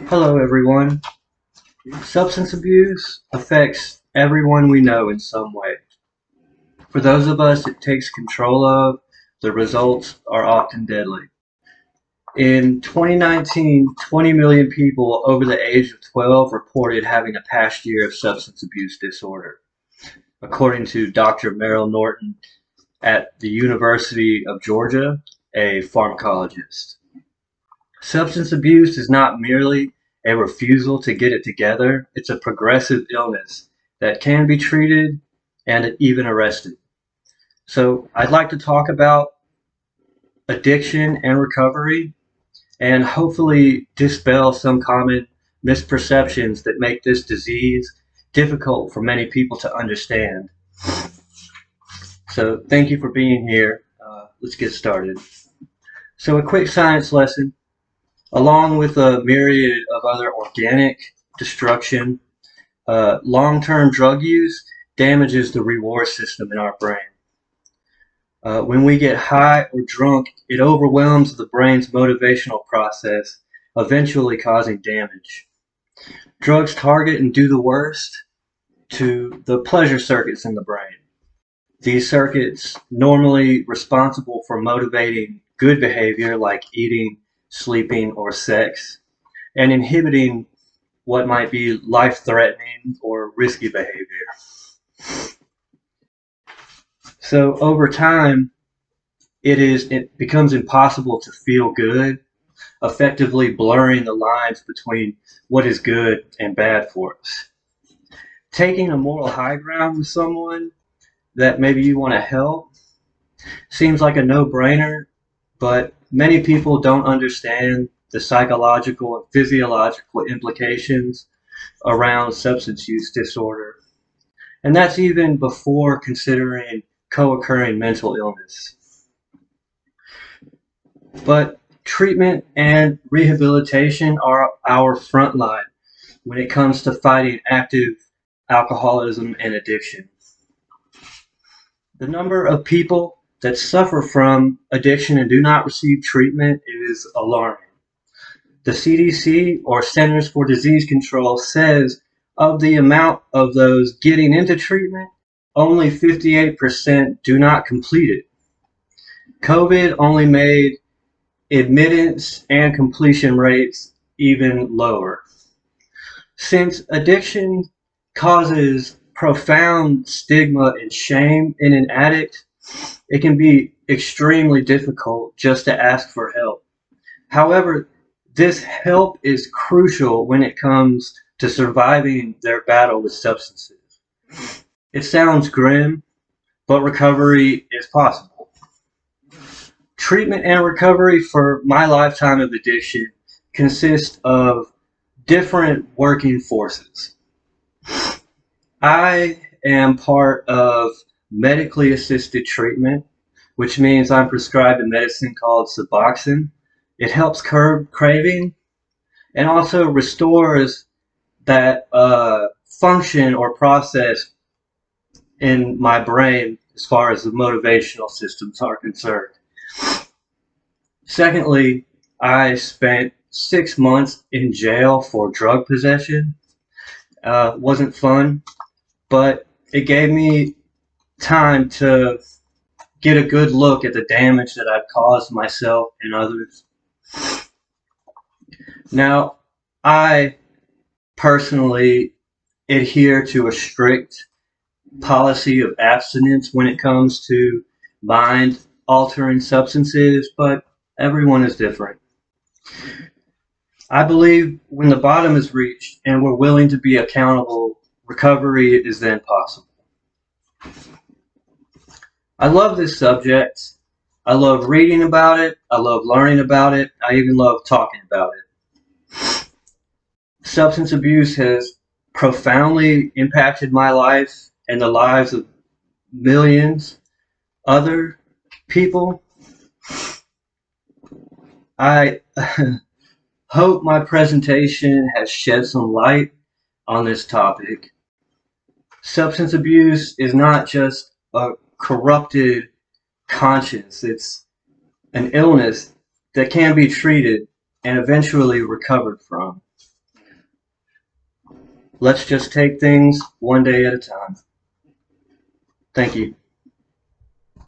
Hello, everyone. Substance abuse affects everyone we know in some way. For those of us it takes control of, the results are often deadly. In 2019, 20 million people over the age of 12 reported having a past year of substance abuse disorder, according to Dr. Merrill Norton at the University of Georgia, a pharmacologist. Substance abuse is not merely a refusal to get it together, it's a progressive illness that can be treated and even arrested. So, I'd like to talk about addiction and recovery and hopefully dispel some common misperceptions that make this disease difficult for many people to understand. So, thank you for being here. Let's get started. So, a quick science lesson. Along with a myriad of other organic destruction, long-term drug use damages the reward system in our brain. When we get high or drunk, it overwhelms the brain's motivational process, eventually causing damage. Drugs target and do the worst to the pleasure circuits in the brain. These circuits, normally responsible for motivating good behavior like eating, sleeping, or sex, and inhibiting what might be life-threatening or risky behavior. So over time, it becomes impossible to feel good, effectively blurring the lines between what is good and bad for us. Taking a moral high ground with someone that maybe you want to help seems like a no-brainer, but many people don't understand the psychological and physiological implications around substance use disorder. And that's even before considering co-occurring mental illness. But treatment and rehabilitation are our front line when it comes to fighting active alcoholism and addiction. The number of people that suffer from addiction and do not receive treatment is alarming. The CDC, or Centers for Disease Control, says of the amount of those getting into treatment, only 58% do not complete it. COVID only made admittance and completion rates even lower. Since addiction causes profound stigma and shame in an addict, it can be extremely difficult just to ask for help. However, this help is crucial when it comes to surviving their battle with substances. It sounds grim, but recovery is possible. Treatment and recovery for my lifetime of addiction consist of different working forces. I am part of medically assisted treatment, which means I'm prescribed a medicine called Suboxone. It helps curb craving and also restores that function or process in my brain as far as the motivational systems are concerned. Secondly, I spent 6 months in jail for drug possession. Wasn't fun, but it gave me time to get a good look at the damage that I've caused myself and others. Now, I personally adhere to a strict policy of abstinence when it comes to mind-altering substances, but everyone is different. I believe when the bottom is reached and we're willing to be accountable, recovery is then possible. I love this subject. I love reading about it. I love learning about it. I even love talking about it. Substance abuse has profoundly impacted my life and the lives of millions other people. I hope my presentation has shed some light on this topic. Substance abuse is not just a corrupted conscience. It's an illness that can be treated and eventually recovered from. Let's just take things one day at a time. Thank you.